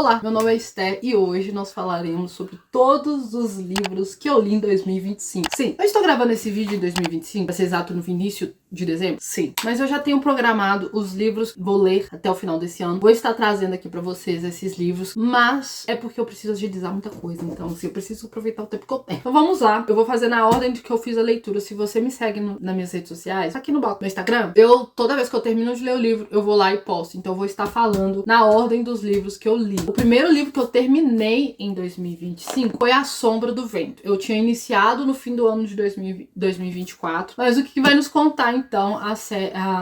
Olá, meu nome é Esther e hoje nós falaremos sobre todos os livros que eu li em 2025. Sim, eu estou gravando esse vídeo em 2025, vai ser exato no início de dezembro? Sim, mas eu já tenho programado os livros, vou ler até o final desse ano. Vou estar trazendo aqui pra vocês esses livros, mas é porque eu preciso agilizar muita coisa, então assim, eu preciso aproveitar o tempo que eu tenho. Então vamos lá, eu vou fazer na ordem de que eu fiz a leitura. Se você me segue nas minhas redes sociais, aqui no Instagram, toda vez que eu termino de ler o livro, eu vou lá e posto. Então eu vou estar falando na ordem dos livros que eu li. O primeiro livro que eu terminei em 2025 foi A Sombra do Vento. Eu tinha iniciado no fim do ano de 2024, mas o que vai nos contar então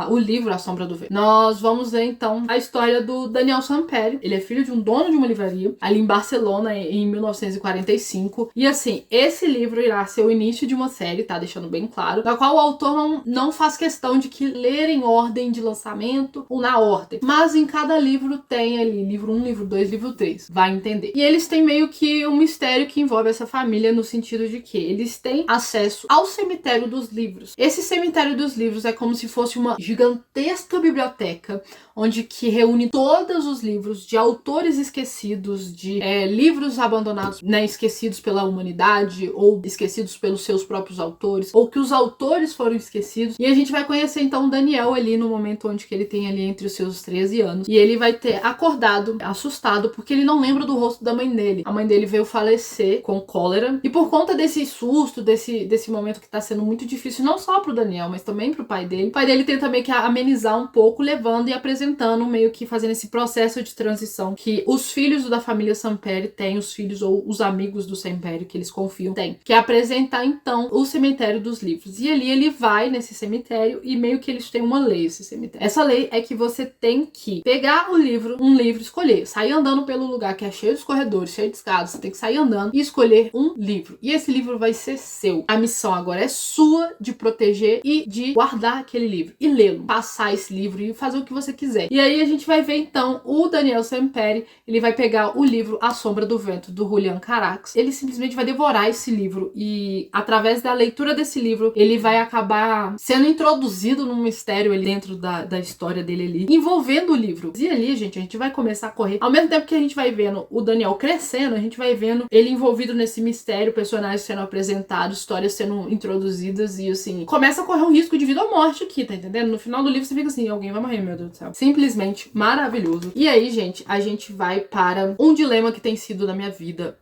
o livro A Sombra do Vento? Nós vamos ver então a história do Daniel Samperi. Ele é filho de um dono de uma livraria ali em Barcelona em 1945. E assim, esse livro irá ser o início de uma série, tá deixando bem claro, da qual o autor não faz questão de que ler em ordem de lançamento ou na ordem, mas em cada livro tem ali livro 1, livro 2, livro 3, vai entender. E eles têm meio que um mistério que envolve essa família no sentido de que eles têm acesso ao cemitério dos livros. Esse cemitério dos livros é como se fosse uma gigantesca biblioteca onde que reúne todos os livros de autores esquecidos, de livros abandonados, né, esquecidos pela humanidade ou esquecidos pelos seus próprios autores, ou que os autores foram esquecidos. E a gente vai conhecer então o Daniel ali no momento onde que ele tem ali entre os seus 13 anos. E ele vai ter acordado, assustado, porque ele não lembra do rosto da mãe dele. A mãe dele veio falecer com cólera. E por conta desse susto, desse momento que tá sendo muito difícil, não só pro Daniel, mas também pro pai dele. O pai dele tenta meio que amenizar um pouco, levando e apresentando, meio que fazendo esse processo de transição que os filhos da família Samperi têm, os filhos ou os amigos do Samperi que eles confiam têm, que é apresentar então o cemitério dos livros. E ali ele vai nesse cemitério e meio que eles têm uma lei, esse cemitério. Essa lei é que você tem que pegar um livro, escolher, sair andando pelo lugar que é cheio de corredores, cheio de escadas, você tem que sair andando e escolher um livro. E esse livro vai ser seu. A missão agora é sua de proteger e de guardar aquele livro e lê-lo, passar esse livro e fazer o que você quiser. E aí a gente vai ver então o Daniel Samperi, ele vai pegar o livro A Sombra do Vento, do Julian Carax. Ele simplesmente vai devorar esse livro e através da leitura desse livro, ele vai acabar sendo introduzido num mistério ali dentro da história dele ali, envolvendo o livro. E ali, gente, a gente vai começar a correr. Ao mesmo tempo que a gente vai vendo o Daniel crescendo, a gente vai vendo ele envolvido nesse mistério, personagens sendo apresentados, histórias sendo introduzidas e assim, começa a correr um risco de vida ou morte aqui, tá entendendo? No final do livro você fica assim, alguém vai morrer, meu Deus do céu. Simplesmente maravilhoso. E aí, gente, a gente vai para um dilema que tem sido na minha vida,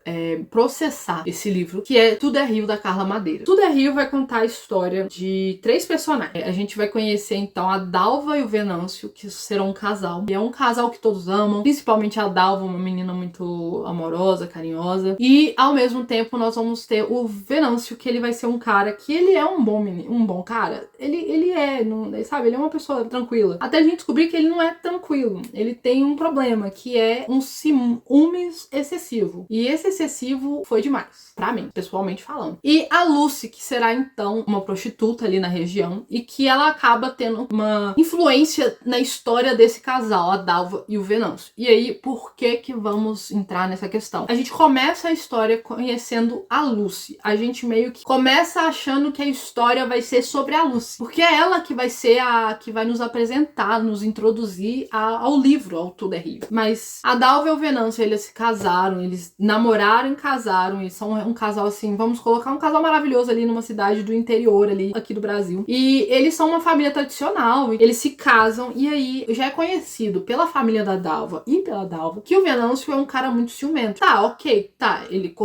processar esse livro, que é Tudo é Rio, da Carla Madeira. Tudo é Rio vai contar a história de 3 personagens. A gente vai conhecer então a Dalva e o Venâncio, que serão um casal. E é um casal que todos amam, principalmente a Dalva, uma menina muito amorosa, carinhosa. E ao mesmo tempo nós vamos ter o Venâncio, que ele vai ser um cara que ele é um bom menino, um bom cara. Ele é, não, sabe, ele é uma pessoa tranquila. Até a gente descobrir que ele não é tranquilo. Ele tem um problema, que é um ciúmes excessivo. E esse excessivo foi demais, pra mim, pessoalmente falando. E a Lucy, que será então uma prostituta ali na região, e que ela acaba tendo uma influência na história desse casal, a Dalva e o Venâncio. E aí, por que vamos entrar nessa questão? A gente começa a história conhecendo a Lucy. A gente meio que começa achando que a história vai ser sobre a Lucy, porque é ela que vai ser a que vai nos apresentar, nos introduzir ao livro, ao Tudo é Rio. Mas a Dalva e o Venâncio, eles se casaram, eles namoraram e casaram, e são um casal assim, vamos colocar um casal maravilhoso ali numa cidade do interior ali, aqui do Brasil. E eles são uma família tradicional, eles se casam, e aí já é conhecido pela família da Dalva e pela Dalva que o Venâncio é um cara muito ciumento. Tá, ok, tá,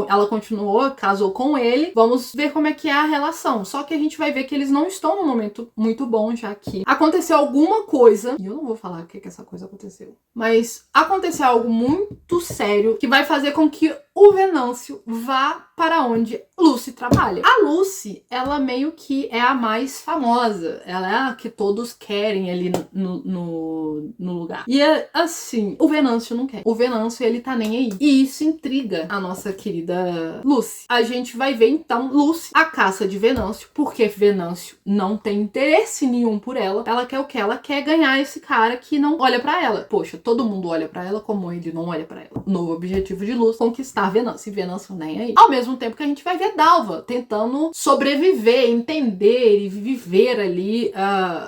ela continuou, casou com ele, vamos ver como é que é a relação. Só que a gente vai ver que eles não estão num momento muito bom, já que aconteceu alguma coisa, e eu não vou falar o que essa coisa aconteceu, mas aconteceu algo muito sério que vai fazer com que o Venâncio vá para onde Lucy trabalha. A Lucy, ela meio que é a mais famosa. Ela é a que todos querem ali no lugar. E é assim, o Venâncio não quer. O Venâncio, ele tá nem aí. E isso intriga a nossa querida Lucy. A gente vai ver, então, Lucy, a caça de Venâncio, porque Venâncio não tem interesse nenhum por ela. Ela quer o quê? Ela quer ganhar esse cara que não olha pra ela. Poxa, todo mundo olha pra ela, como ele não olha pra ela. O novo objetivo de Lucy, conquistar tá Venâncio, e Venâncio nem aí. Ao mesmo tempo que a gente vai ver Dalva tentando sobreviver, entender e viver ali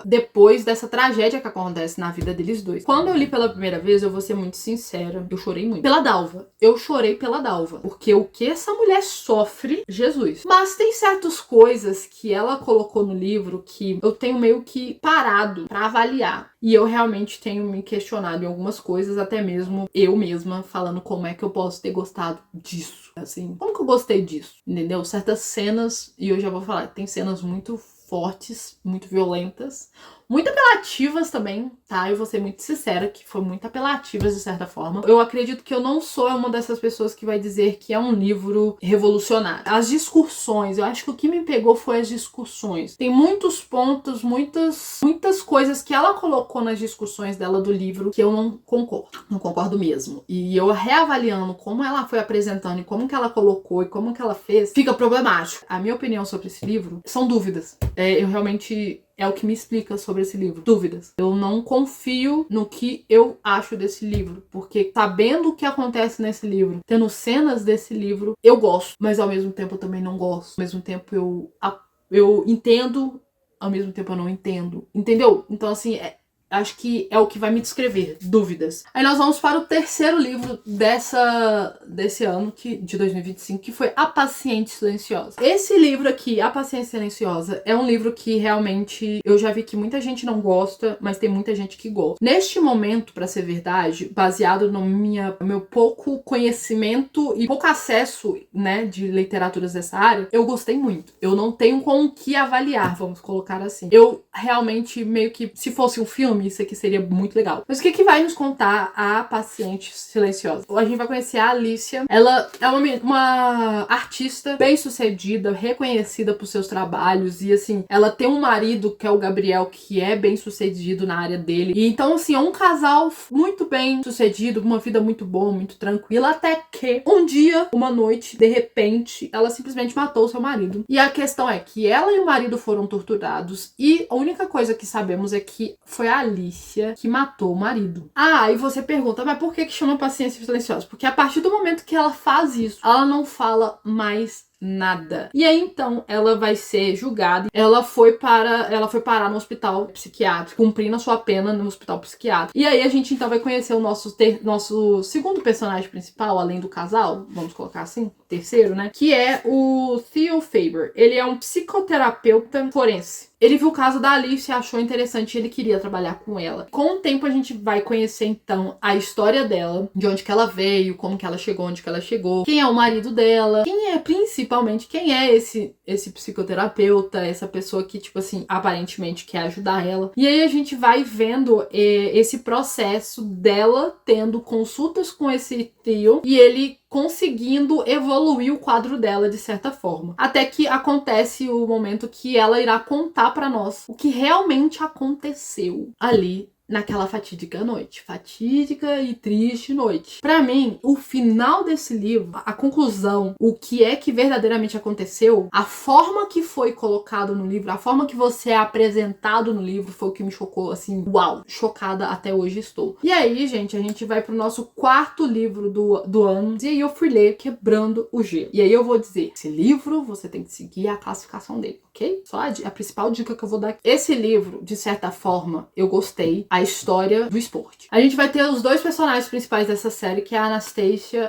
depois dessa tragédia que acontece na vida deles dois. Quando eu li pela primeira vez, eu vou ser muito sincera, eu chorei muito. Pela Dalva. Eu chorei pela Dalva. Porque o que essa mulher sofre, Jesus. Mas tem certas coisas que ela colocou no livro que eu tenho meio que parado pra avaliar. E eu realmente tenho me questionado em algumas coisas, até mesmo eu mesma falando como é que eu posso ter gostado disso. Assim, como que eu gostei disso? Entendeu? Certas cenas, e eu já vou falar, tem cenas muito fortes, muito violentas, muito apelativas também, tá? Eu vou ser muito sincera que foram muito apelativas de certa forma. Eu acredito que eu não sou uma dessas pessoas que vai dizer que é um livro revolucionário. As discussões, eu acho que o que me pegou foi as discussões. Tem muitos pontos, muitas coisas que ela colocou nas discussões dela do livro que eu não concordo. Não concordo mesmo. E eu reavaliando como ela foi apresentando e como que ela colocou e como que ela fez, fica problemático. A minha opinião sobre esse livro são dúvidas. Eu realmente... É o que me explica sobre esse livro. Dúvidas. Eu não confio no que eu acho desse livro. Porque sabendo o que acontece nesse livro, tendo cenas desse livro, eu gosto. Mas ao mesmo tempo eu também não gosto. Ao mesmo tempo eu entendo, ao mesmo tempo eu não entendo. Entendeu? Então assim, acho que é o que vai me descrever. Dúvidas. Aí nós vamos para o terceiro livro desse ano, de 2025, que foi A Paciente Silenciosa. Esse livro aqui, A Paciente Silenciosa, é um livro que realmente eu já vi que muita gente não gosta, mas tem muita gente que gosta. Neste momento, pra ser verdade, baseado no meu pouco conhecimento e pouco acesso, né, de literaturas dessa área, eu gostei muito. Eu não tenho com o que avaliar, vamos colocar assim. Eu realmente meio que, se fosse um filme, isso aqui seria muito legal. Mas o que vai nos contar A Paciente Silenciosa? A gente vai conhecer a Alicia. Ela é uma artista bem sucedida, reconhecida por seus trabalhos, e assim, ela tem um marido que é o Gabriel, que é bem sucedido na área dele. E então assim, é um casal muito bem sucedido, uma vida muito boa, muito tranquila, até que um dia, uma noite, de repente, ela simplesmente matou o seu marido. E a questão é que ela e o marido foram torturados, e a única coisa que sabemos é que foi a Alicia que matou o marido. E você pergunta, mas por que chama Paciência Silenciosa? Porque a partir do momento que ela faz isso, ela não fala mais nada. E aí então ela vai ser julgada. Ela foi parar no hospital psiquiátrico, cumprindo a sua pena no hospital psiquiátrico. E aí a gente então vai conhecer o nosso segundo personagem principal, além do casal, vamos colocar assim, terceiro, né? Que é o Theo Faber. Ele é um psicoterapeuta forense. Ele viu o caso da Alice, achou interessante e ele queria trabalhar com ela. Com o tempo a gente vai conhecer então a história dela, de onde que ela veio, como que ela chegou, onde que ela chegou, quem é o marido dela, principalmente quem é esse psicoterapeuta, essa pessoa que, tipo assim, aparentemente quer ajudar ela. E aí a gente vai vendo esse processo dela tendo consultas com esse Theo e ele conseguindo evoluir o quadro dela de certa forma. Até que acontece o momento que ela irá contar pra nós o que realmente aconteceu ali naquela fatídica noite. Fatídica e triste noite. Pra mim, o final desse livro, a conclusão, o que é que verdadeiramente aconteceu, a forma que foi colocado no livro, a forma que você é apresentado no livro foi o que me chocou, assim, uau, chocada até hoje estou. E aí, gente, a gente vai pro nosso quarto livro do ano, e aí eu fui ler Quebrando o Gelo. E aí eu vou dizer, esse livro você tem que seguir a classificação dele, ok? Só a principal dica que eu vou dar aqui. Esse livro, de certa forma, eu gostei. A história do esporte. A gente vai ter os dois personagens principais dessa série, que é a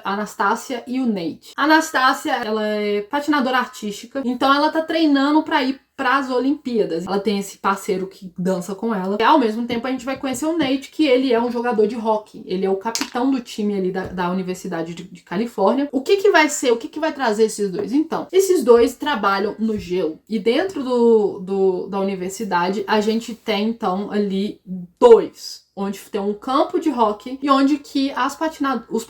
Anastácia e o Nate. A Anastácia, ela é patinadora artística, então ela tá treinando pra ir para as Olimpíadas. Ela tem esse parceiro que dança com ela. E ao mesmo tempo a gente vai conhecer o Nate, que ele é um jogador de hóquei. Ele é o capitão do time ali da Universidade de Califórnia. O que vai trazer esses dois? Então, esses dois trabalham no gelo. E dentro da universidade, a gente tem então ali onde tem um campo de hóquei e onde que os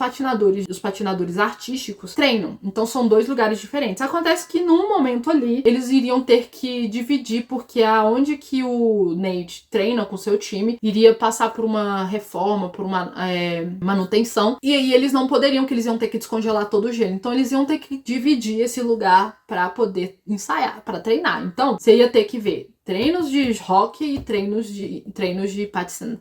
patinadores artísticos treinam. Então são dois lugares diferentes. Acontece que num momento ali, eles iriam ter que dividir, porque aonde que o Nate treina com seu time iria passar por uma reforma, por uma manutenção, e aí eles não poderiam, que eles iam ter que descongelar todo o gelo. Então eles iam ter que dividir esse lugar para poder ensaiar, para treinar. Então você ia ter que ver treinos de hóquei e treinos de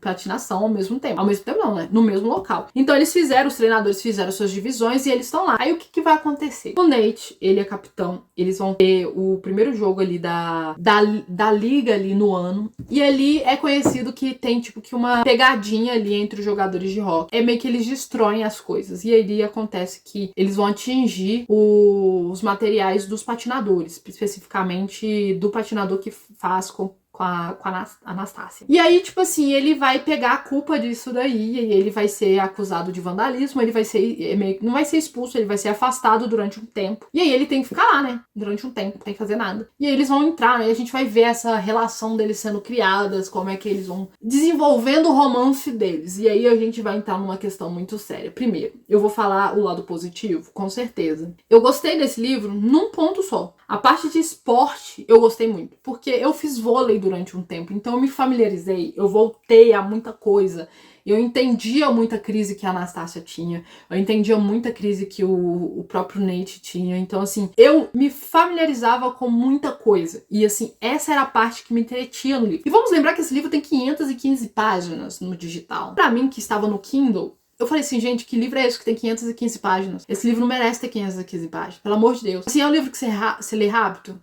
patinação ao mesmo tempo. Ao mesmo tempo não, né? No mesmo local. Então os treinadores fizeram suas divisões e eles estão lá. Aí o que vai acontecer? O Nate, ele é capitão, eles vão ter o primeiro jogo ali da liga ali no ano. E ali é conhecido que tem tipo que uma pegadinha ali entre os jogadores de hóquei. É meio que eles destroem as coisas. E aí acontece que eles vão atingir os materiais dos patinadores, especificamente do patinador que faz com a Anastácia. E aí, tipo assim, ele vai pegar a culpa disso daí, e ele vai ser acusado de vandalismo, ele vai ser, não vai ser expulso, ele vai ser afastado durante um tempo. E aí ele tem que ficar lá, né? Durante um tempo, não tem que fazer nada. E aí eles vão entrar, né? E a gente vai ver essa relação deles sendo criadas, como é que eles vão desenvolvendo o romance deles. E aí a gente vai entrar numa questão muito séria. Primeiro, eu vou falar o lado positivo, com certeza. Eu gostei desse livro num ponto só. A parte de esporte eu gostei muito, porque eu fiz vôlei durante um tempo, então eu me familiarizei, eu voltei a muita coisa, eu entendia muita crise que a Anastácia tinha, eu entendia muita crise que o próprio Nate tinha, então assim, eu me familiarizava com muita coisa, e assim, essa era a parte que me entretinha no livro. E vamos lembrar que esse livro tem 515 páginas no digital. Pra mim, que estava no Kindle, eu falei assim, gente, que livro é esse que tem 515 páginas? Esse livro não merece ter 515 páginas, pelo amor de Deus. Assim, é um livro que você lê rápido,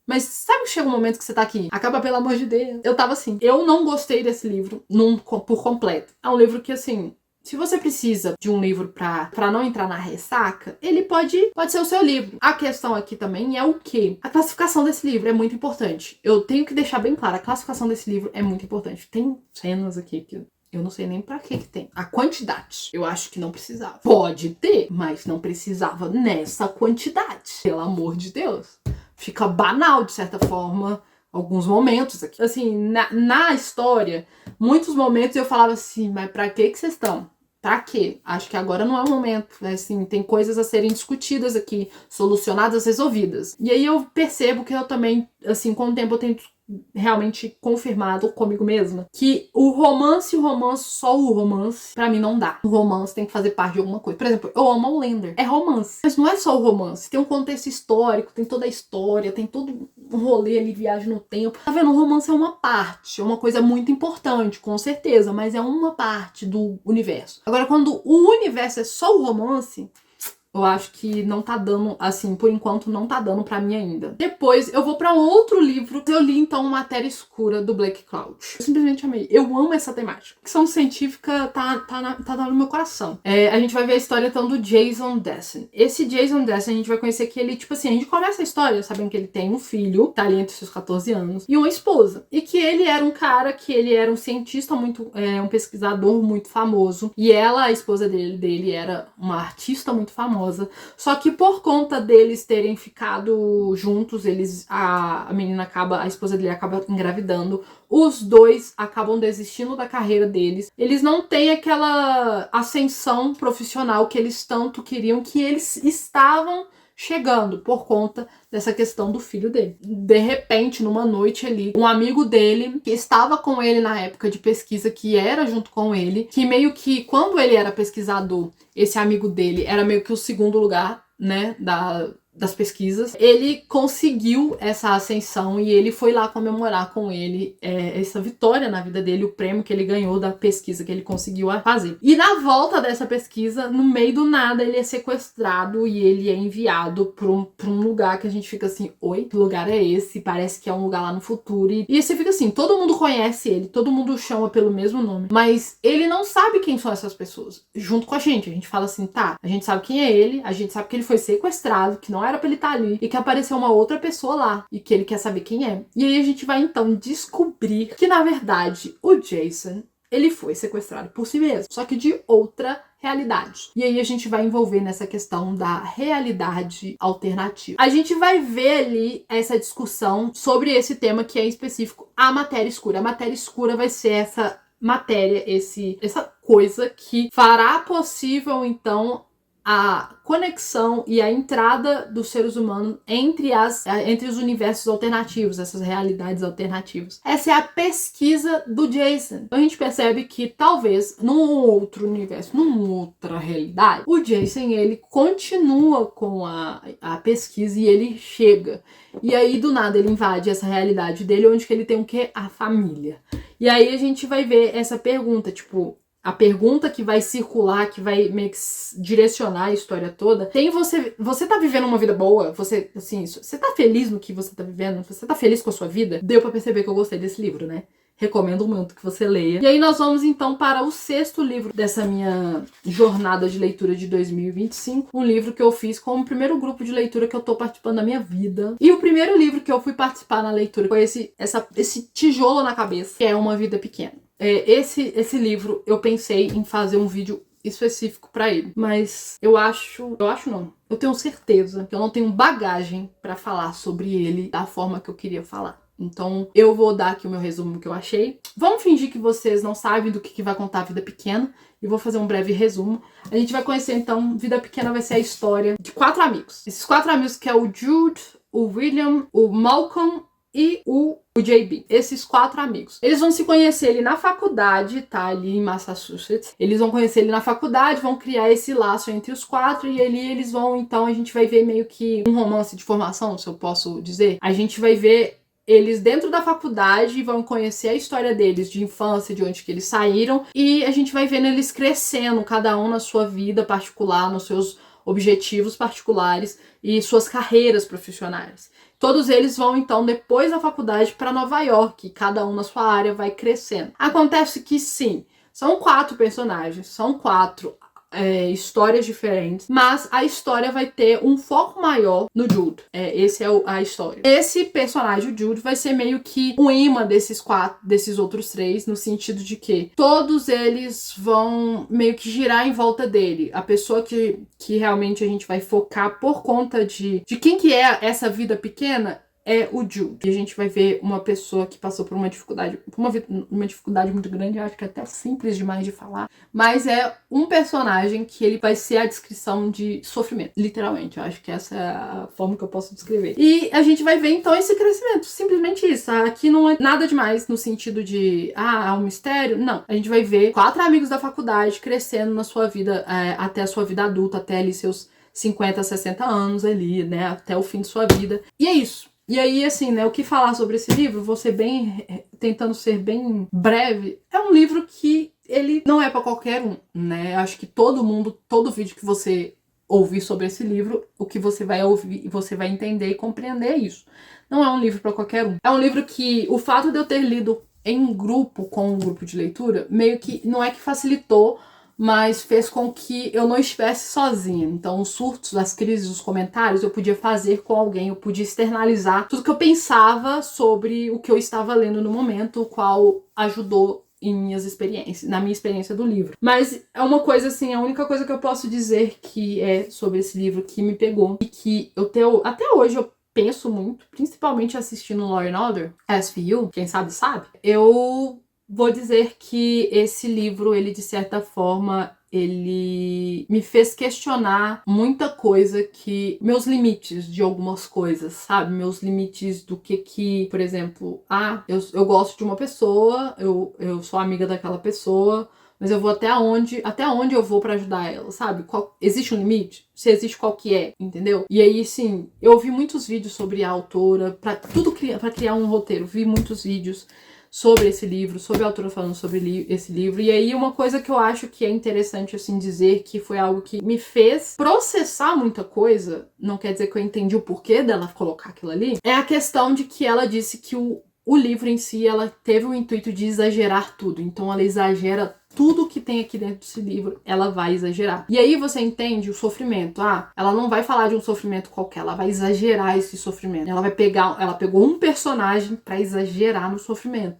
mas sabe que chega um momento que você tá aqui, acaba pelo amor de Deus. Eu tava assim, eu não gostei desse livro por completo. É um livro que, assim, se você precisa de um livro pra não entrar na ressaca, ele pode ser o seu livro. A questão aqui também é o quê? A classificação desse livro é muito importante. Eu tenho que deixar bem claro, a classificação desse livro é muito importante. Tem cenas aqui que eu não sei nem pra que tem. A quantidade, eu acho que não precisava. Pode ter, mas não precisava nessa quantidade. Pelo amor de Deus. Fica banal, de certa forma, alguns momentos aqui. Assim, na história, muitos momentos eu falava assim, mas pra que vocês estão? Pra quê? Acho que agora não é o momento. Assim, tem coisas a serem discutidas aqui, solucionadas, resolvidas. E aí eu percebo que eu também, assim, com o tempo eu tenho realmente confirmado comigo mesma que o romance, só o romance, pra mim não dá. O romance tem que fazer parte de alguma coisa. Por exemplo, eu amo Outlander. É romance. Mas não é só o romance. Tem um contexto histórico, tem toda a história, tem todo um rolê ali, viagem no tempo. Tá vendo? O romance é uma parte, é uma coisa muito importante, com certeza, mas é uma parte do universo. Agora, quando o universo é só o romance, eu acho que não tá dando, assim, por enquanto não tá dando pra mim ainda. Depois eu vou pra outro livro. Eu li então Matéria Escura do Blake Cloud. Eu simplesmente amei. Eu amo essa temática. Ficção científica tá no meu coração. A gente vai ver a história então do Jason Dessen. Esse Jason Dessen a gente vai conhecer que ele, tipo assim, a gente começa a história sabendo que ele tem um filho, tá ali entre seus 14 anos, e uma esposa. E que ele era um cara, que ele era um cientista muito, um pesquisador muito famoso. E ela, a esposa dele era uma artista muito famosa. Só que por conta deles terem ficado juntos, a esposa dele acaba engravidando, os dois acabam desistindo da carreira deles. Eles não têm aquela ascensão profissional que eles tanto queriam, que eles estavam chegando por conta dessa questão do filho dele. De repente, numa noite ali, um amigo dele, que estava com ele na época de pesquisa, que era junto com ele, que meio que, quando ele era pesquisador, esse amigo dele era meio que o segundo lugar, né, das pesquisas, ele conseguiu essa ascensão e ele foi lá comemorar com ele essa vitória na vida dele, o prêmio que ele ganhou da pesquisa que ele conseguiu fazer. E na volta dessa pesquisa, no meio do nada, ele é sequestrado e ele é enviado pra um lugar que a gente fica assim, oi, que lugar é esse? Parece que é um lugar lá no futuro. E você fica assim, todo mundo conhece ele, todo mundo o chama pelo mesmo nome, mas ele não sabe quem são essas pessoas. Junto com a gente fala assim, tá, a gente sabe quem é ele, a gente sabe que ele foi sequestrado, que não era pra ele estar ali, e que apareceu uma outra pessoa lá, e que ele quer saber quem é. E aí a gente vai então descobrir que, na verdade, o Jason, ele foi sequestrado por si mesmo, só que de outra realidade. E aí a gente vai envolver nessa questão da realidade alternativa. A gente vai ver ali essa discussão sobre esse tema que é em específico a matéria escura. A matéria escura vai ser essa matéria, essa coisa que fará possível, então, a conexão e a entrada dos seres humanos entre os universos alternativos, essas realidades alternativas. Essa é a pesquisa do Jason. Então a gente percebe que talvez num outro universo, numa outra realidade, o Jason ele continua com a pesquisa e ele chega. E aí do nada ele invade essa realidade dele, onde que ele tem o quê? A família. E aí a gente vai ver essa pergunta, tipo, a pergunta que vai circular, que vai meio que direcionar a história toda. Você tá vivendo uma vida boa? Você tá feliz no que você tá vivendo? Você tá feliz com a sua vida? Deu pra perceber que eu gostei desse livro, né? Recomendo muito que você leia. E aí nós vamos então para o 6º livro dessa minha jornada de leitura de 2025. Um livro que eu fiz com o primeiro grupo de leitura que eu tô participando da minha vida. E o primeiro livro que eu fui participar na leitura foi esse tijolo na cabeça, que é Uma Vida Pequena. Esse livro eu pensei em fazer um vídeo específico pra ele, mas eu tenho certeza que eu não tenho bagagem pra falar sobre ele da forma que eu queria falar. Então eu vou dar aqui o meu resumo que eu achei. Vamos fingir que vocês não sabem do que vai contar a Vida Pequena e vou fazer um breve resumo. A gente vai conhecer então, Vida Pequena vai ser a história de 4 amigos. Esses 4 amigos que é o Jude, o William, o Malcolm e o JB, esses 4 amigos. Eles vão se conhecer ali na faculdade, tá? Ali em Massachusetts. Eles vão conhecer ele na faculdade, vão criar esse laço entre os 4 e ali eles vão, então, a gente vai ver meio que um romance de formação, se eu posso dizer. A gente vai ver eles dentro da faculdade e vão conhecer a história deles de infância, de onde que eles saíram, e a gente vai vendo eles crescendo, cada um na sua vida particular, nos seus objetivos particulares e suas carreiras profissionais. Todos eles vão, então, depois da faculdade para Nova York, cada um na sua área vai crescendo. Acontece que, sim, são 4 personagens, são 4 histórias diferentes, mas a história vai ter um foco maior no Jude. Esse é a história. Esse personagem, o Jude, vai ser meio que o imã desses outros 3, no sentido de que todos eles vão meio que girar em volta dele. A pessoa que realmente a gente vai focar por conta de quem que é essa vida pequena é o Jude. E a gente vai ver uma pessoa que passou por uma dificuldade muito grande, eu acho que é até simples demais de falar, mas é um personagem que ele vai ser a descrição de sofrimento, literalmente. Eu acho que essa é a forma que eu posso descrever. E a gente vai ver então esse crescimento, simplesmente isso. Aqui não é nada demais no sentido de, há um mistério. Não, a gente vai ver 4 amigos da faculdade crescendo na sua vida, até a sua vida adulta, até ali seus 50, 60 anos ali, né, até o fim de sua vida. E é isso. E aí, assim, né, o que falar sobre esse livro, vou ser tentando ser bem breve, é um livro que ele não é pra qualquer um, né, acho que todo vídeo que você ouvir sobre esse livro, o que você vai ouvir, você vai entender e compreender isso. Não é um livro pra qualquer um. É um livro que, o fato de eu ter lido em grupo, com um grupo de leitura, meio que, não é que facilitou, mas fez com que eu não estivesse sozinha. Então, os surtos, as crises, os comentários, eu podia fazer com alguém, eu podia externalizar tudo que eu pensava sobre o que eu estava lendo no momento, o qual ajudou na minha experiência do livro. Mas é uma coisa assim, a única coisa que eu posso dizer que é sobre esse livro que me pegou e que até hoje eu penso muito, principalmente assistindo Law and Order, SVU, quem sabe sabe, eu vou dizer que esse livro, ele de certa forma, ele me fez questionar muita coisa, meus limites de algumas coisas, sabe? Meus limites do que por exemplo, eu gosto de uma pessoa, eu sou amiga daquela pessoa, mas eu vou até onde eu vou pra ajudar ela, sabe? Existe um limite? Se existe, qual que é? Entendeu? E aí, sim, eu vi muitos vídeos sobre a autora, pra criar um roteiro, vi muitos vídeos sobre esse livro, sobre a autora falando sobre esse livro. E aí uma coisa que eu acho que é interessante assim dizer, que foi algo que me fez processar muita coisa, não quer dizer que eu entendi o porquê dela colocar aquilo ali, é a questão de que ela disse que o livro em si, ela teve o intuito de exagerar tudo. Então ela exagera tudo que tem aqui dentro desse livro, ela vai exagerar. E aí você entende o sofrimento. Ela não vai falar de um sofrimento qualquer, ela vai exagerar esse sofrimento. Ela pegou um personagem pra exagerar no sofrimento.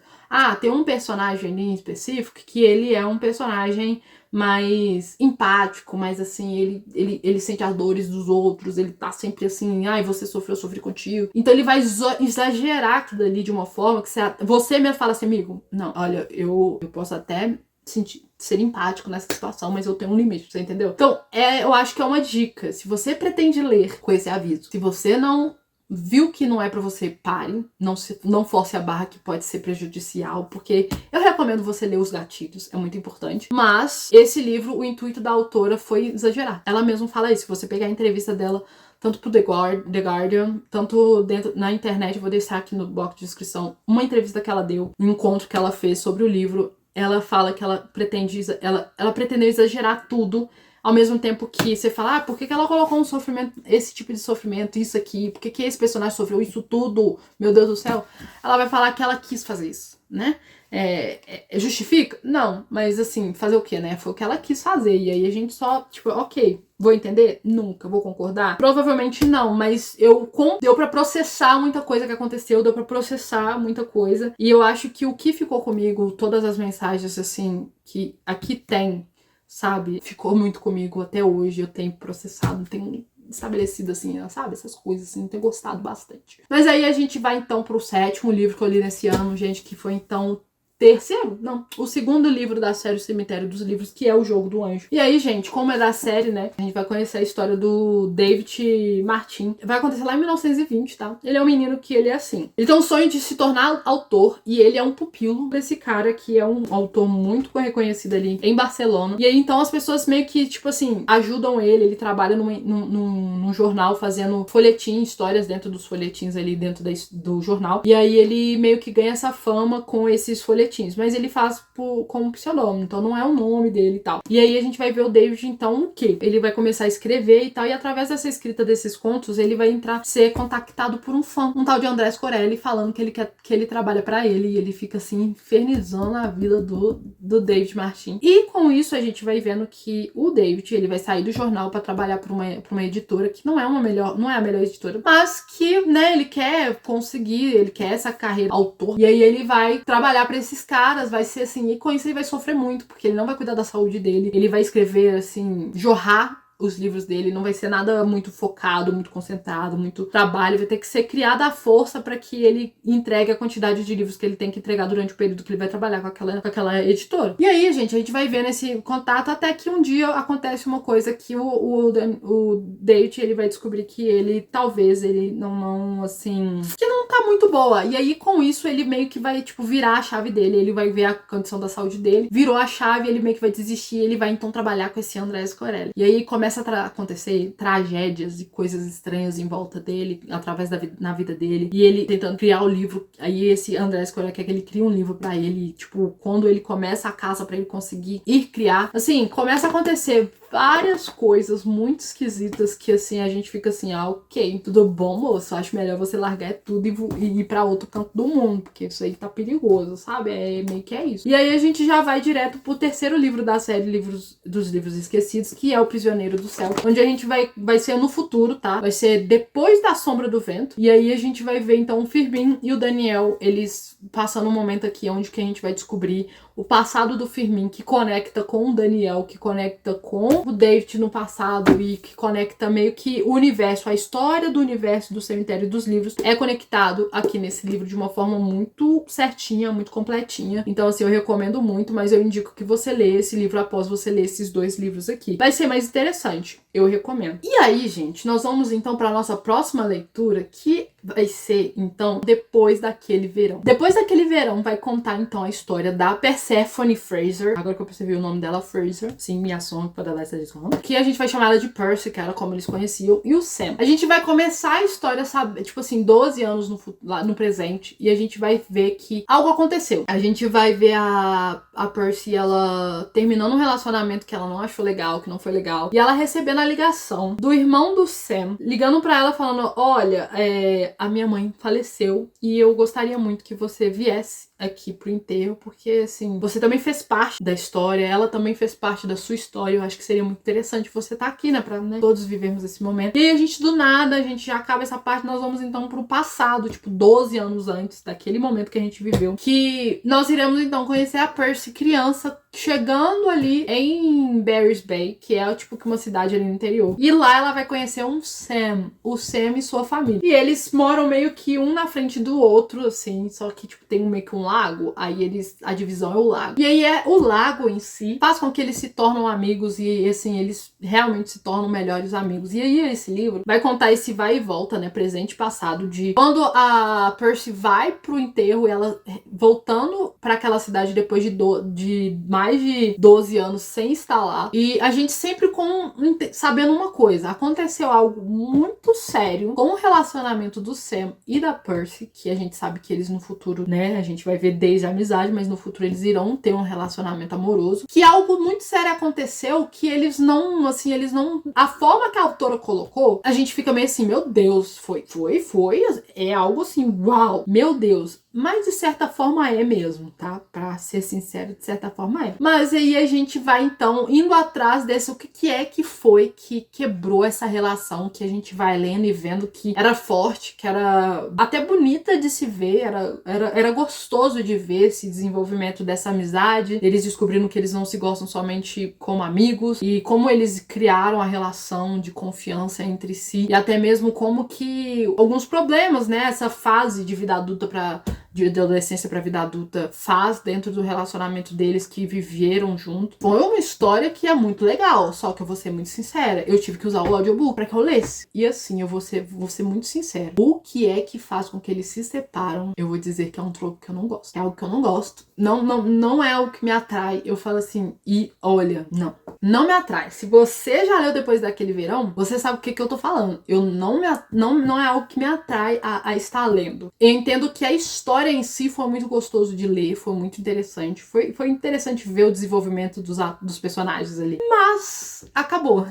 Tem um personagem ali em específico que ele é um personagem mais empático, mais assim, ele sente as dores dos outros, ele tá sempre assim, você sofreu, eu sofri contigo. Então ele vai exagerar aquilo ali de uma forma que você mesmo fala assim, amigo, não, olha, eu posso até ser empático nessa situação, mas eu tenho um limite, você entendeu? Então, eu acho que é uma dica. Se você pretende ler com esse aviso, se você não viu que não é pra você, pare. Não force a barra, que pode ser prejudicial, porque eu recomendo você ler os gatilhos, é muito importante. Mas esse livro, o intuito da autora foi exagerar. Ela mesma fala isso. Se você pegar a entrevista dela, tanto pro The Guardian, tanto na internet, eu vou deixar aqui no box de descrição uma entrevista que ela deu, um encontro que ela fez sobre o livro. Ela fala que ela pretendeu exagerar tudo, ao mesmo tempo que você fala, por que ela colocou um sofrimento, esse tipo de sofrimento, isso aqui, por que esse personagem sofreu isso tudo, meu Deus do céu? Ela vai falar que ela quis fazer isso, né? Justifica? Não, mas assim, fazer o quê, né? Foi o que ela quis fazer, e aí a gente só, tipo, ok, vou entender? Nunca. Vou concordar? Provavelmente não, mas deu pra processar muita coisa que aconteceu, deu pra processar muita coisa, e eu acho que o que ficou comigo, todas as mensagens, assim, que aqui tem, sabe, ficou muito comigo até hoje, eu tenho processado, tenho estabelecido, assim, sabe, essas coisas, assim, tenho gostado bastante. Mas aí a gente vai, então, pro 7º livro que eu li nesse ano, gente, que foi, então, o segundo livro da série O Cemitério dos Livros, que é O Jogo do Anjo. E aí, gente, como é da série, né, a gente vai conhecer a história do David Martin. Vai acontecer lá em 1920, tá? Ele é um menino que ele é assim. Ele tem um sonho de se tornar autor e ele é um pupilo desse cara que é um autor muito reconhecido ali em Barcelona. E aí, então, as pessoas meio que, tipo assim, ajudam ele. Ele trabalha num jornal fazendo folhetins, histórias dentro dos folhetins ali dentro do jornal. E aí ele meio que ganha essa fama com esses folhetins. Mas ele faz como pseudônimo, então não é o nome dele e tal. E aí a gente vai ver o David, então, o quê? Ele vai começar a escrever e tal, e através dessa escrita desses contos, ele vai ser contactado por um fã, um tal de Andrés Corelli, falando que ele trabalha pra ele, e ele fica, assim, infernizando a vida do David Martin. E com isso a gente vai vendo que o David, ele vai sair do jornal pra trabalhar pra uma editora, que não é a melhor editora, mas que, né, ele quer essa carreira autor, e aí ele vai trabalhar pra esses caras, vai ser assim, e com isso ele vai sofrer muito, porque ele não vai cuidar da saúde dele, ele vai escrever, assim, jorrar os livros dele, não vai ser nada muito focado, muito concentrado, muito trabalho, vai ter que ser criada a força para que ele entregue a quantidade de livros que ele tem que entregar durante o período que ele vai trabalhar com aquela editora. E aí, gente, a gente vai ver nesse contato até que um dia acontece uma coisa que o David, ele vai descobrir que talvez ele não assim, que não tá muito boa. E aí, com isso, ele meio que vai, tipo, virar a chave dele, ele vai ver a condição da saúde dele, virou a chave, ele meio que vai desistir, ele vai então trabalhar com esse Andrés Corelli. E aí começa a acontecer tragédias e coisas estranhas em volta dele, através na vida dele, e ele tentando criar o livro. Aí esse Andrés Corelli quer que ele crie um livro pra ele, e, tipo, quando ele começa a caça pra ele conseguir ir criar, assim, começa a acontecer várias coisas muito esquisitas que, assim, a gente fica assim, ok, tudo bom, moço, acho melhor você largar tudo e ir pra outro canto do mundo, porque isso aí tá perigoso, sabe? Meio que é isso. E aí a gente já vai direto pro 3º livro da série dos Livros Esquecidos, que é O Prisioneiro do Céu, onde a gente vai ser no futuro, tá? Vai ser depois da Sombra do Vento, e aí a gente vai ver, então, o Firmin e o Daniel, eles passando um momento aqui onde que a gente vai descobrir o passado do Firmin, que conecta com o Daniel, que conecta com o David no passado e que conecta meio que o universo, a história do universo do Cemitério dos Livros é conectado aqui nesse livro de uma forma muito certinha, muito completinha. Então, assim, eu recomendo muito, mas eu indico que você lê esse livro após você ler esses 2 livros aqui. Vai ser mais interessante, eu recomendo. E aí, gente, nós vamos então para nossa próxima leitura, que vai ser, então, Depois daquele Verão. Depois daquele Verão vai contar, então, a história da Persephone Fraser. Agora que eu percebi o nome dela, Fraser. Sim, minha sonho para dar essa edição. Que a gente vai chamar ela de Percy, que era como eles conheciam. E o Sam. A gente vai começar a história, sabe, tipo assim, 12 anos lá no presente. E a gente vai ver que algo aconteceu. A gente vai ver a Percy, ela terminando um relacionamento que ela não achou legal, que não foi legal. E ela recebendo a ligação do irmão do Sam, ligando pra ela falando, olha, a minha mãe faleceu e eu gostaria muito que você viesse aqui pro enterro, porque, assim, você também fez parte da história, ela também fez parte da sua história, eu acho que seria muito interessante você estar aqui, né, pra, né, todos vivermos esse momento. E aí a gente, do nada, a gente já acaba essa parte, nós vamos então pro passado, tipo, 12 anos antes daquele momento que a gente viveu, que nós iremos então conhecer a Percy criança, chegando ali em Barry's Bay, que é tipo uma cidade ali no interior. E lá ela vai conhecer o Sam e sua família. E eles moram meio que um na frente do outro, assim, só que tipo tem meio que um lago, aí a divisão é o lago. E aí o lago em si faz com que eles se tornam amigos e assim, eles realmente se tornam melhores amigos. E aí esse livro vai contar esse vai e volta, né, presente e passado, de quando a Percy vai pro enterro, ela voltando para aquela cidade depois de mais de 12 anos sem estar lá. E a gente sempre sabendo uma coisa, aconteceu algo muito sério com o relacionamento do Sam e da Percy, que a gente sabe que eles no futuro, né, a gente vai ver desde a amizade, mas no futuro eles irão ter um relacionamento amoroso, que algo muito sério aconteceu, que eles não, a forma que a autora colocou, a gente fica meio assim, meu Deus, foi, é algo assim, uau, meu Deus. Mas de certa forma é mesmo, tá? Pra ser sincero, de certa forma é. Mas aí a gente vai então indo atrás desse, o que é que foi que quebrou essa relação, que a gente vai lendo e vendo que era forte, que era até bonita de se ver, era gostoso de ver esse desenvolvimento dessa amizade, eles descobrindo que eles não se gostam somente como amigos, e como eles criaram a relação de confiança entre si, e até mesmo como que alguns problemas, né, essa fase de vida adulta de adolescência pra vida adulta faz dentro do relacionamento deles, que viveram junto. Foi uma história que é muito legal, só que eu vou ser muito sincera, eu tive que usar o audiobook pra que eu lesse. E assim, vou ser muito sincera. O que é que faz com que eles se separam? Eu vou dizer que é um troco que eu não gosto. É algo que eu não gosto. Não é algo que me atrai. Eu falo assim, e olha, não me atrai. Se você já leu Depois daquele Verão, você sabe o que eu tô falando. Não é algo que me atrai a estar lendo. Eu entendo que a história em si foi muito gostoso de ler, foi muito interessante. Foi interessante ver o desenvolvimento dos personagens ali. Mas acabou.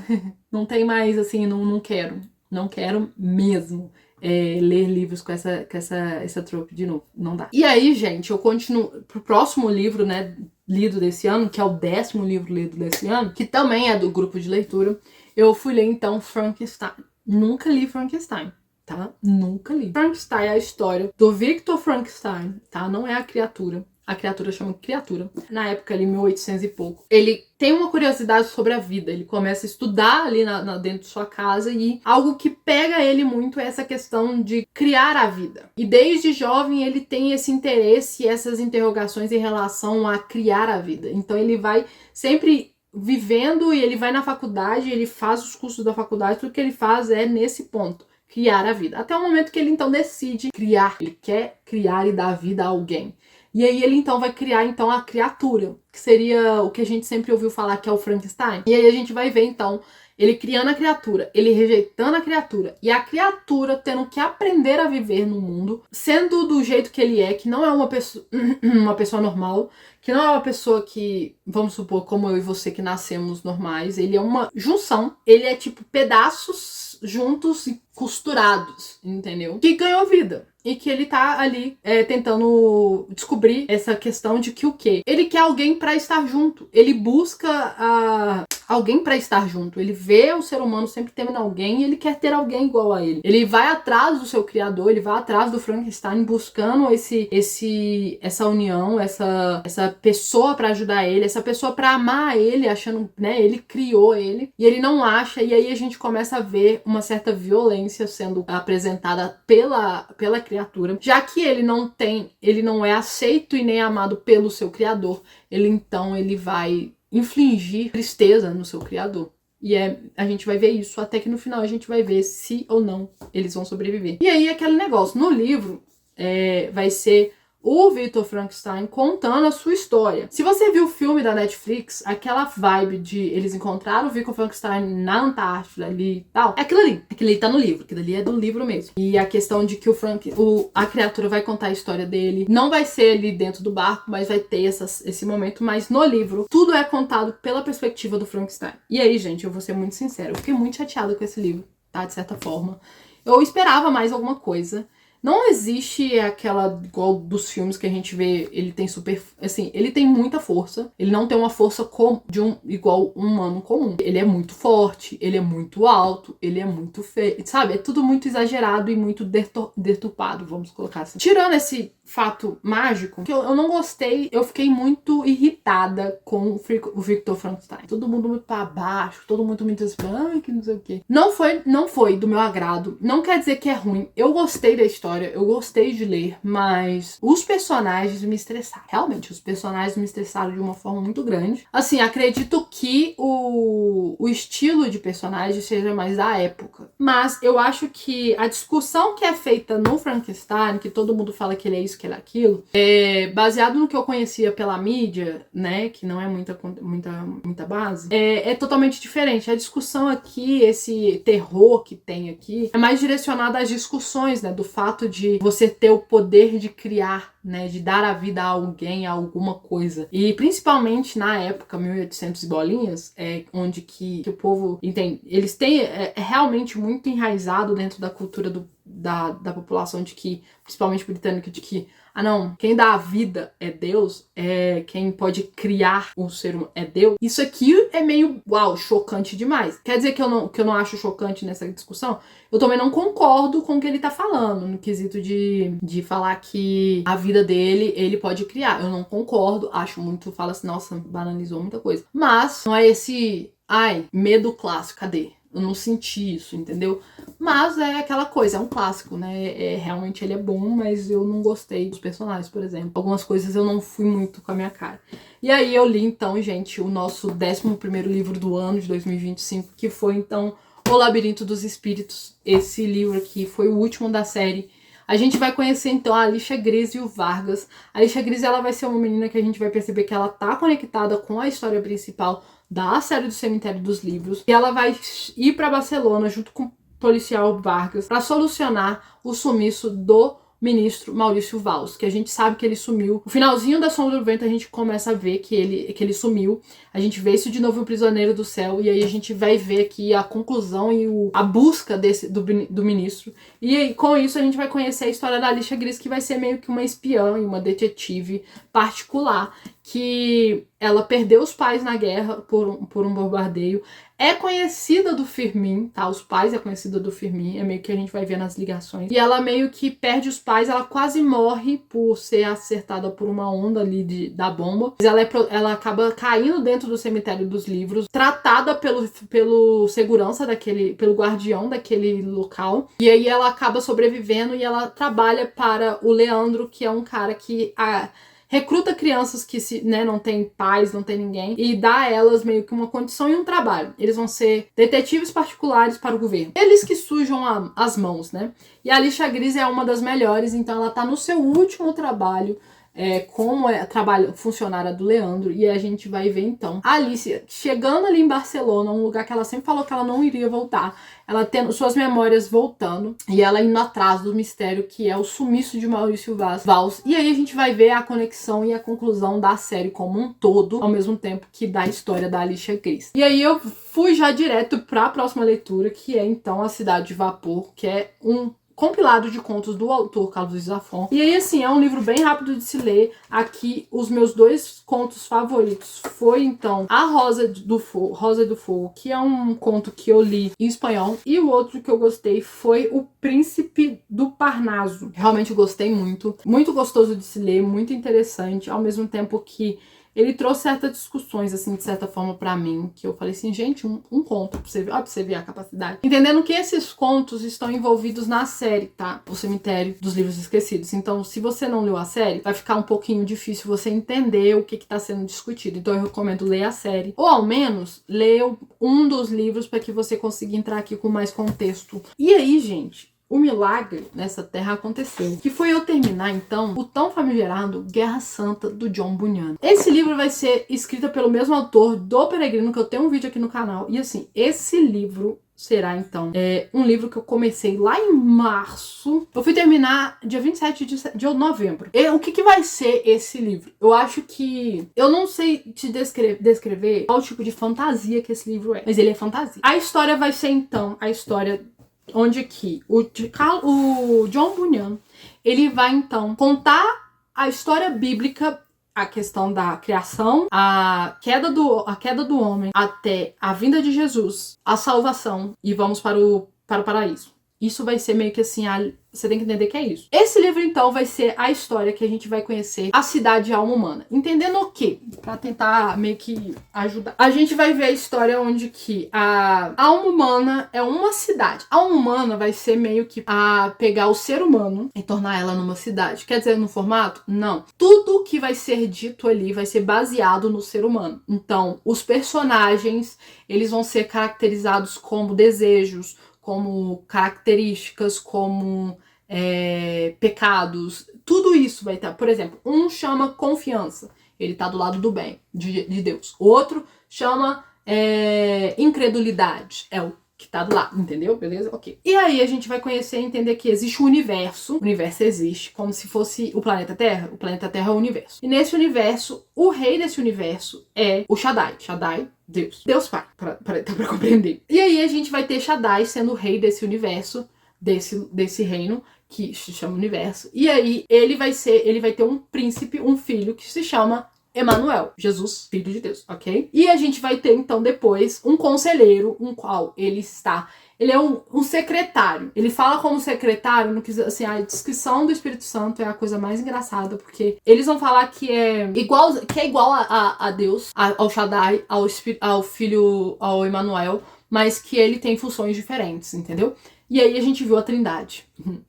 Não tem mais, assim, não quero. Não quero mesmo ler livros com essa trope de novo. Não dá. E aí, gente, eu continuo pro próximo livro, né, lido desse ano, que é o 10º livro lido desse ano, que também é do grupo de leitura. Eu fui ler, então, Frankenstein. Nunca li Frankenstein, tá? Nunca li. Frankenstein é a história do Victor Frankenstein, tá? Não é a criatura. A criatura chama criatura. Na época ali, 1800 e pouco. Ele tem uma curiosidade sobre a vida. Ele começa a estudar ali dentro de sua casa, e algo que pega ele muito é essa questão de criar a vida. E desde jovem ele tem esse interesse e essas interrogações em relação a criar a vida. Então ele vai sempre vivendo, e ele vai na faculdade, ele faz os cursos da faculdade, tudo que ele faz é nesse ponto. Criar a vida. Até o momento que ele então decide criar. Ele quer criar e dar vida a alguém. E aí ele então vai criar então a criatura, que seria o que a gente sempre ouviu falar, que é o Frankenstein. E aí a gente vai ver então ele criando a criatura, ele rejeitando a criatura, e a criatura tendo que aprender a viver no mundo, sendo do jeito que ele é, que não é uma pessoa normal, que não é uma pessoa que, vamos supor, como eu e você que nascemos normais. Ele é uma junção, ele é tipo pedaços juntos e costurados, entendeu? Que ganhou vida. E que ele tá ali tentando descobrir essa questão de que o quê? Ele quer alguém pra estar junto. Ele busca alguém pra estar junto. Ele vê o ser humano sempre tendo alguém, e ele quer ter alguém igual a ele. Ele vai atrás do seu criador, ele vai atrás do Frankenstein, buscando essa união, essa pessoa pra ajudar ele, essa pessoa pra amar ele, achando, né, ele criou ele, e ele não acha. E aí a gente começa a ver uma certa violência sendo apresentada pela criatura, já que ele não é aceito e nem amado pelo seu criador. Ele vai infligir tristeza no seu criador. E a gente vai ver isso, até que no final a gente vai ver se ou não eles vão sobreviver. E aí aquele negócio, no livro vai ser o Victor Frankenstein contando a sua história. Se você viu o filme da Netflix, aquela vibe de eles encontraram o Victor Frankenstein na Antártida ali e tal, é aquilo ali tá no livro, aquilo ali é do livro mesmo. E a questão de que a criatura vai contar a história dele, não vai ser ali dentro do barco, mas vai ter esse momento. Mas no livro, tudo é contado pela perspectiva do Frankenstein. E aí, gente, eu vou ser muito sincera, eu fiquei muito chateada com esse livro, tá? De certa forma. Eu esperava mais alguma coisa. Não existe aquela igual dos filmes que a gente vê, ele tem super, assim, ele tem muita força. Ele não tem uma força igual um humano comum. Ele é muito forte, ele é muito alto, ele é muito feio, sabe? É tudo muito exagerado e muito deturpado, vamos colocar assim. Tirando esse fato mágico, que eu não gostei, eu fiquei muito irritada com o Victor Frankenstein. Todo mundo muito pra baixo, todo mundo muito assim, ai, que não sei o quê. Não foi do meu agrado, não quer dizer que é ruim. Eu gostei da história. história, eu gostei de ler, mas os personagens me estressaram. Realmente, os personagens me estressaram de uma forma muito grande. Assim, acredito que o estilo de personagem seja mais da época. Mas eu acho que a discussão que é feita no Frankenstein, que todo mundo fala que ele é isso, que ele é aquilo, baseado no que eu conhecia pela mídia, né, que não é muita base, é totalmente diferente. A discussão aqui, esse terror que tem aqui, é mais direcionado às discussões, né, do fato de você ter o poder de criar, né, de dar a vida a alguém, a alguma coisa. E principalmente na época, 1800 e bolinhas, onde que o povo entende, eles têm realmente muito enraizado dentro da cultura da população de que, principalmente britânica, de que não, quem dá a vida é Deus, quem pode criar o ser humano é Deus. Isso aqui é meio, uau, chocante demais. Quer dizer que eu não acho chocante nessa discussão? Eu também não concordo com o que ele tá falando, no quesito de falar que a vida dele, ele pode criar. Eu não concordo, acho muito, fala assim, nossa, banalizou muita coisa. Mas não é esse, medo clássico, cadê? Eu não senti isso, entendeu? Mas é aquela coisa, é um clássico, né? Realmente ele é bom, mas eu não gostei dos personagens, por exemplo. Algumas coisas eu não fui muito com a minha cara. E aí eu li, então, gente, o nosso 11º livro do ano de 2025, que foi, então, O Labirinto dos Espíritos. Esse livro aqui foi o último da série. A gente vai conhecer, então, a Alicia Gris e o Vargas. A Alicia Gris, ela vai ser uma menina que a gente vai perceber que ela tá conectada com a história principal da série do Cemitério dos Livros. E ela vai ir para Barcelona junto com o policial Vargas para solucionar o sumiço do ministro Maurício Valls, que a gente sabe que ele sumiu. No finalzinho da Sombra do Vento a gente começa a ver que ele sumiu. A gente vê isso de novo em Prisioneiro do Céu, e aí a gente vai ver aqui a conclusão e a busca do ministro. E aí, com isso a gente vai conhecer a história da Alicia Gris, que vai ser meio que uma espiã e uma detetive particular, que ela perdeu os pais na guerra por um bombardeio. É conhecida do Firmin, tá? Os pais é conhecida do Firmin, é meio que a gente vai ver nas ligações. E ela meio que perde os pais, ela quase morre por ser acertada por uma onda ali da bomba. Mas ela acaba caindo dentro do Cemitério dos Livros, tratada pelo segurança pelo guardião daquele local. E aí ela acaba sobrevivendo e ela trabalha para o Leandro, que é um cara que recruta crianças que não tem pais, não tem ninguém, e dá a elas meio que uma condição e um trabalho. Eles vão ser detetives particulares para o governo. Eles que sujam as mãos, né? E a Alicia Gris é uma das melhores, então ela tá no seu último trabalho como funcionária do Leandro, e a gente vai ver então a Alicia chegando ali em Barcelona, um lugar que ela sempre falou que ela não iria voltar, ela tendo suas memórias voltando e ela indo atrás do mistério que é o sumiço de Maurício Valls. E aí a gente vai ver a conexão e a conclusão da série como um todo, ao mesmo tempo que da história da Alicia Gris. E aí eu fui já direto para a próxima leitura, que é então A Cidade de Vapor, que é um compilado de contos do autor Carlos Luiz Zafón. E aí, assim, é um livro bem rápido de se ler. Aqui, os meus 2 contos favoritos foi, então, A Rosa do Fogo, que é um conto que eu li em espanhol. E o outro que eu gostei foi O Príncipe do Parnaso. Realmente gostei muito. Muito gostoso de se ler, muito interessante. Ao mesmo tempo que ele trouxe certas discussões, assim, de certa forma pra mim, que eu falei assim, gente, um conto, pra você ver a capacidade. Entendendo que esses contos estão envolvidos na série, tá? O Cemitério dos Livros Esquecidos. Então, se você não leu a série, vai ficar um pouquinho difícil você entender o que tá sendo discutido. Então, eu recomendo ler a série. Ou, ao menos, ler um dos livros para que você consiga entrar aqui com mais contexto. E aí, gente, o milagre nessa terra aconteceu, que foi eu terminar, então, o tão famigerado Guerra Santa, do John Bunyan. Esse livro vai ser escrito pelo mesmo autor do Peregrino, que eu tenho um vídeo aqui no canal. E assim, esse livro será, então, um livro que eu comecei lá em março. Eu fui terminar dia 27 de novembro. E o que vai ser esse livro? Eu acho que... Eu não sei te descrever qual tipo de fantasia que esse livro é, mas ele é fantasia. A história vai ser, então, a história onde que o John Bunyan, ele vai então contar a história bíblica, a questão da criação, a queda do homem até a vinda de Jesus, a salvação, e vamos para o paraíso. Isso vai ser meio que assim, você tem que entender que é isso. Esse livro, então, vai ser a história que a gente vai conhecer a cidade e a alma humana. Entendendo o quê? Pra tentar meio que ajudar. A gente vai ver a história onde que a alma humana é uma cidade. A alma humana vai ser meio que a pegar o ser humano e tornar ela numa cidade. Quer dizer, no formato? Não. Tudo que vai ser dito ali vai ser baseado no ser humano. Então, os personagens, eles vão ser caracterizados como desejos, como características, como pecados, tudo isso vai estar. Por exemplo, um chama confiança, ele tá do lado do bem, de Deus. O outro chama incredulidade, é o que tá do lado, entendeu? Beleza? Ok. E aí a gente vai conhecer e entender que existe um universo. O universo existe como se fosse o planeta Terra. O planeta Terra é o universo. E nesse universo, o rei desse universo é o Shaddai. Shaddai, Deus. Deus Pai, pra compreender. E aí a gente vai ter Shaddai sendo o rei desse universo, desse reino, que se chama universo. E aí ele vai ter um príncipe, um filho, que se chama Emanuel, Jesus, filho de Deus, ok? E a gente vai ter, então, depois, um conselheiro, ele é um secretário. Ele fala como secretário, assim, a descrição do Espírito Santo é a coisa mais engraçada, porque eles vão falar que é igual a Deus, ao Shaddai, ao filho, ao Emanuel, mas que ele tem funções diferentes, entendeu? E aí a gente viu a Trindade.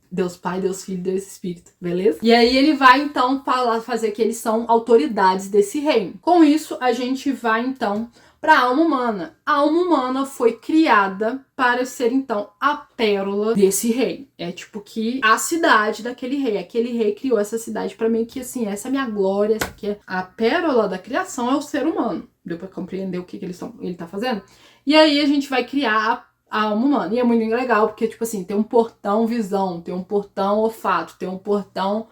Deus Pai, Deus Filho, Deus Espírito, beleza? E aí ele vai, então, fazer que eles são autoridades desse reino. Com isso, a gente vai, então, para a alma humana. A alma humana foi criada para ser, então, a pérola desse rei. É tipo que a cidade daquele rei. Aquele rei criou essa cidade para mim que, assim, essa é a minha glória, essa aqui é a pérola da criação, é o ser humano. Deu para compreender o que ele tá fazendo? E aí a gente vai criar a alma humana. E é muito legal, porque, tipo assim, tem um portão visão, tem um portão olfato, tem um portão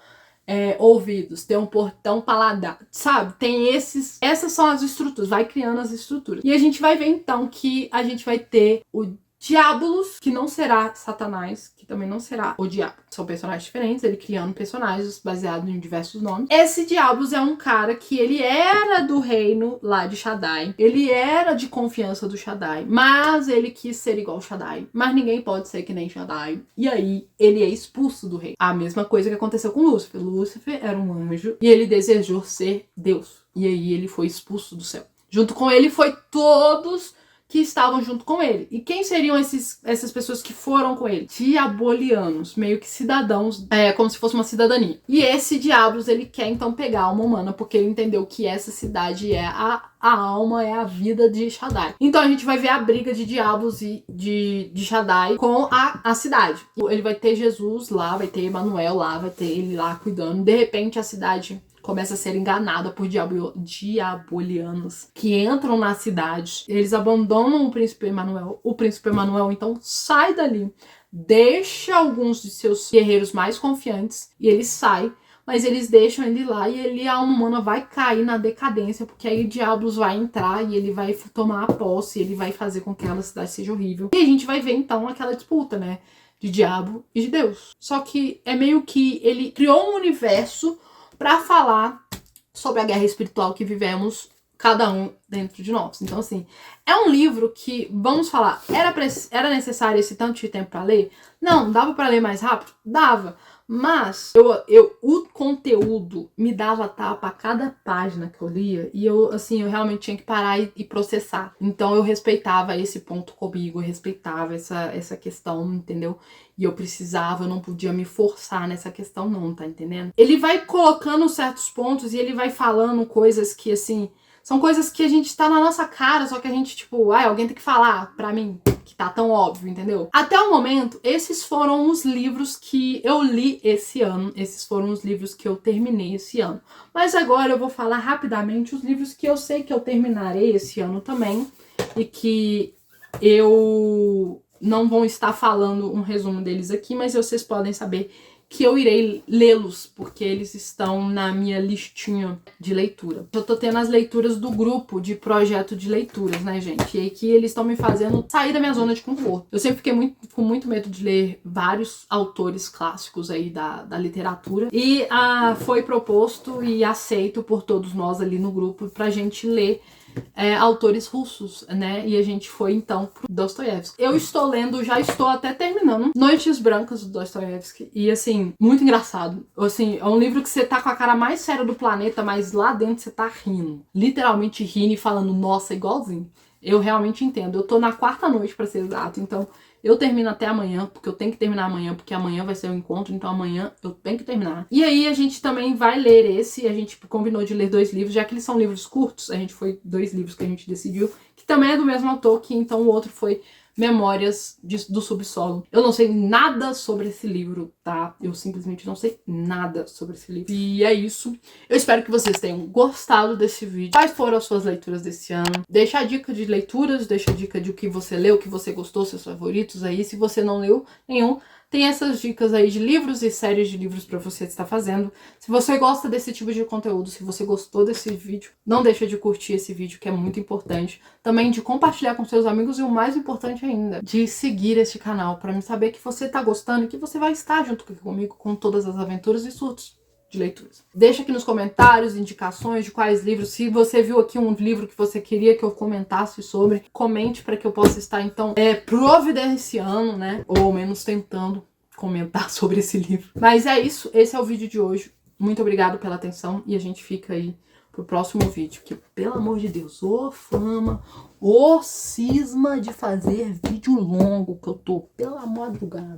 ouvidos, tem um portão paladar, sabe? Tem essas são as estruturas, vai criando as estruturas. E a gente vai ver, então, que a gente vai ter o Diabolos, que não será Satanás, que também não será o diabo. São personagens diferentes, ele criando personagens baseados em diversos nomes. Esse Diabolos é um cara que ele era do reino lá de Shaddai. Ele era de confiança do Shaddai, mas ele quis ser igual ao Shaddai. Mas ninguém pode ser que nem Shaddai. E aí, ele é expulso do reino. A mesma coisa que aconteceu com Lúcifer. Lúcifer era um anjo e ele desejou ser Deus. E aí, ele foi expulso do céu. Junto com ele foi todos que estavam junto com ele. E quem seriam essas pessoas que foram com ele? Diabolianos, meio que cidadãos, como se fosse uma cidadania. E esse Diablos, ele quer então pegar a alma humana, porque ele entendeu que essa cidade é a alma, é a vida de Shaddai. Então a gente vai ver a briga de Diablos e de Shaddai com a cidade. Ele vai ter Jesus lá, vai ter Emanuel lá, vai ter ele lá cuidando. De repente a cidade começa a ser enganada por diabolianos que entram na cidade. Eles abandonam o príncipe Emanuel. O príncipe Emanuel, então, sai dali, deixa alguns de seus guerreiros mais confiantes e ele sai. Mas eles deixam ele lá e a alma humana vai cair na decadência, porque aí o Diablos vai entrar e ele vai tomar a posse, ele vai fazer com que aquela cidade seja horrível. E a gente vai ver, então, aquela disputa, né? De diabo e de Deus. Só que é meio que ele criou um universo para falar sobre a guerra espiritual que vivemos cada um dentro de nós. Então, assim, é um livro que, vamos falar, era necessário esse tanto de tempo para ler? Não, dava para ler mais rápido? Dava. Mas o conteúdo me dava tapa a cada página que eu lia e eu realmente tinha que parar e processar. Então eu respeitava esse ponto comigo, eu respeitava essa questão, entendeu? E eu não podia me forçar nessa questão não, tá entendendo? Ele vai colocando certos pontos e ele vai falando coisas que, assim, são coisas que a gente tá na nossa cara, só que a gente, tipo, alguém tem que falar pra mim, que tá tão óbvio, entendeu? Até o momento, esses foram os livros que eu li esse ano, esses foram os livros que eu terminei esse ano. Mas agora eu vou falar rapidamente os livros que eu sei que eu terminarei esse ano também, e que eu não vou estar falando um resumo deles aqui, mas vocês podem saber que eu irei lê-los, porque eles estão na minha listinha de leitura. Eu tô tendo as leituras do grupo de projeto de leituras, né, gente? E aqui eles estão me fazendo sair da minha zona de conforto. Eu sempre fiquei com muito medo de ler vários autores clássicos aí da literatura. E foi proposto e aceito por todos nós ali no grupo pra gente ler autores russos, né? E a gente foi, então, pro Dostoiévski. Eu estou lendo, já estou até terminando, Noites Brancas, do Dostoiévski. E, assim, muito engraçado. Assim, é um livro que você tá com a cara mais séria do planeta, mas lá dentro você tá rindo. Literalmente rindo e falando, nossa, igualzinho. Eu realmente entendo. Eu tô na 4ª noite, pra ser exato, então eu termino até amanhã, porque eu tenho que terminar amanhã, porque amanhã vai ser o encontro, então amanhã eu tenho que terminar. E aí a gente também vai ler esse, a gente combinou de ler 2 livros, já que eles são livros curtos, a gente foi 2 livros que a gente decidiu, que também é do mesmo autor, que então o outro foi Memórias do Subsolo. Eu não sei nada sobre esse livro, tá? Eu simplesmente não sei nada sobre esse livro. E é isso. Eu espero que vocês tenham gostado desse vídeo. Quais foram as suas leituras desse ano? Deixa a dica de leituras, deixa a dica de o que você leu, o que você gostou, seus favoritos aí. Se você não leu nenhum, tem essas dicas aí de livros e séries de livros pra você estar fazendo. Se você gosta desse tipo de conteúdo, se você gostou desse vídeo, não deixa de curtir esse vídeo, que é muito importante. Também de compartilhar com seus amigos e o mais importante ainda, de seguir este canal, pra me saber que você tá gostando e que você vai estar junto comigo com todas as aventuras e surtos de leituras. Deixa aqui nos comentários indicações de quais livros. Se você viu aqui um livro que você queria que eu comentasse sobre, comente para que eu possa estar, então, providenciando, né? Ou ao menos tentando comentar sobre esse livro. Mas é isso. Esse é o vídeo de hoje. Muito obrigado pela atenção e a gente fica aí pro próximo vídeo. Que, pelo amor de Deus, ô fama, ô cisma de fazer vídeo longo que eu tô pela madrugada.